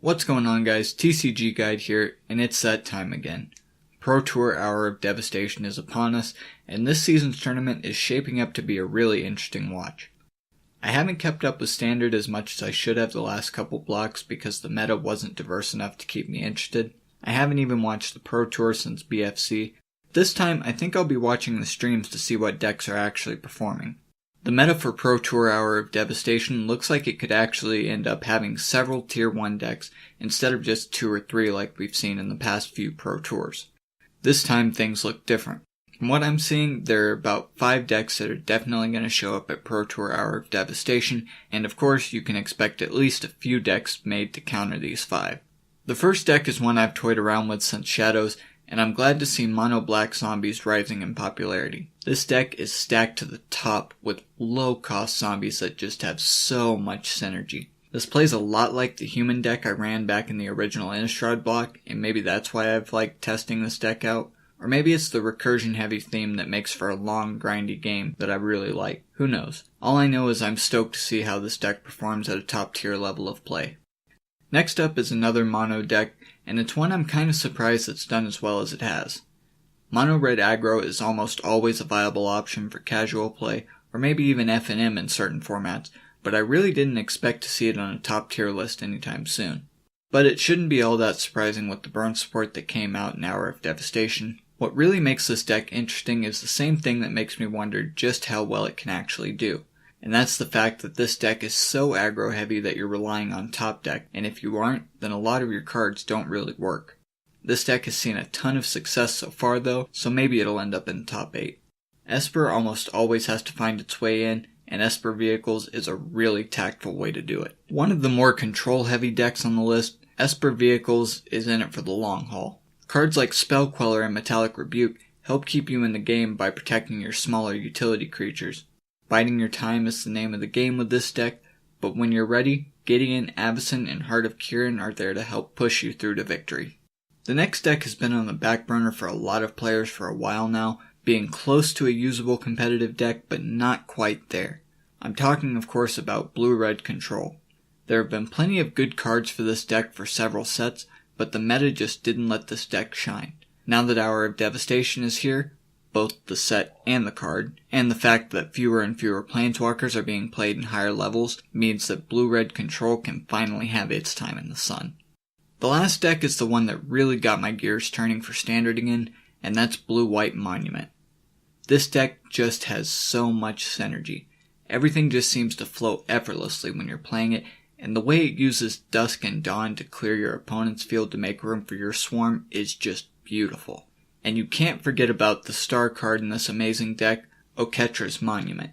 What's going on, guys? TCG Guide here, and it's that time again. Pro Tour Hour of Devastation is upon us, and this season's tournament is shaping up to be a really interesting watch. I haven't kept up with Standard as much as I should have the last couple blocks because the meta wasn't diverse enough to keep me interested. I haven't even watched the Pro Tour since BFC. This time, I think I'll be watching the streams to see what decks are actually performing. The meta for Pro Tour Hour of Devastation looks like it could actually end up having several Tier 1 decks instead of just 2 or 3 like we've seen in the past few Pro Tours. This time things look different. From what I'm seeing, there are about 5 decks that are definitely going to show up at Pro Tour Hour of Devastation, and of course you can expect at least a few decks made to counter these 5. The first deck is one I've toyed around with since Shadows, and I'm glad to see mono black zombies rising in popularity. This deck is stacked to the top with low cost zombies that just have so much synergy. This plays a lot like the human deck I ran back in the original Innistrad block, and maybe that's why I've liked testing this deck out. Or maybe it's the recursion heavy theme that makes for a long grindy game that I really like. Who knows? All I know is I'm stoked to see how this deck performs at a top tier level of play. Next up is another mono deck, and it's one I'm kind of surprised it's done as well as it has. Mono red aggro is almost always a viable option for casual play, or maybe even F&M in certain formats, but I really didn't expect to see it on a top tier list anytime soon. But it shouldn't be all that surprising with the burn support that came out in Hour of Devastation. What really makes this deck interesting is the same thing that makes me wonder just how well it can actually do. And that's the fact that this deck is so aggro heavy that you're relying on top deck, and if you aren't, then a lot of your cards don't really work. This deck has seen a ton of success so far though, so maybe it'll end up in the top 8. Esper almost always has to find its way in, and Esper Vehicles is a really tactful way to do it. One of the more control heavy decks on the list, Esper Vehicles is in it for the long haul. Cards like Spell Queller and Metallic Rebuke help keep you in the game by protecting your smaller utility creatures. Biding your time is the name of the game with this deck, but when you're ready, Gideon, Avacyn, and Heart of Kiran are there to help push you through to victory. The next deck has been on the back burner for a lot of players for a while now, being close to a usable competitive deck but not quite there. I'm talking of course about Blue-Red Control. There have been plenty of good cards for this deck for several sets, but the meta just didn't let this deck shine. Now that Hour of Devastation is here, both the set and the card, and the fact that fewer and fewer planeswalkers are being played in higher levels means that Blue-Red Control can finally have its time in the sun. The last deck is the one that really got my gears turning for Standard again, and that's Blue-White Monument. This deck just has so much synergy. Everything just seems to flow effortlessly when you're playing it, and the way it uses Dusk and Dawn to clear your opponent's field to make room for your swarm is just beautiful. And you can't forget about the star card in this amazing deck, Oketra's Monument.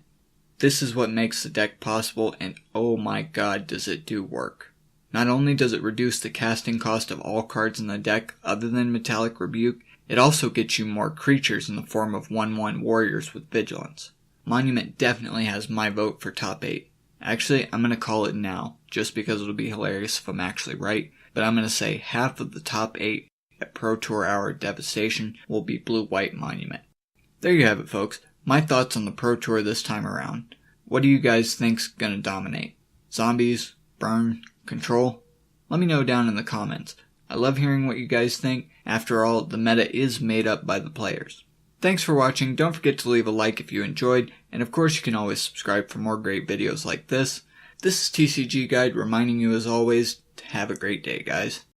This is what makes the deck possible, and oh my god does it do work. Not only does it reduce the casting cost of all cards in the deck other than Metallic Rebuke, it also gets you more creatures in the form of 1/1 warriors with Vigilance. Monument definitely has my vote for top 8. Actually, I'm going to call it now, just because it'll be hilarious if I'm actually right, but I'm going to say half of the top 8 at Pro Tour Hour Devastation will be Blue-White Monument. There you have it, folks. My thoughts on the Pro Tour this time around. What do you guys think's gonna dominate? Zombies? Burn? Control? Let me know down in the comments. I love hearing what you guys think. After all, the meta is made up by the players. Thanks for watching. Don't forget to leave a like if you enjoyed, and of course you can always subscribe for more great videos like this. This is TCG Guide reminding you as always to have a great day, guys.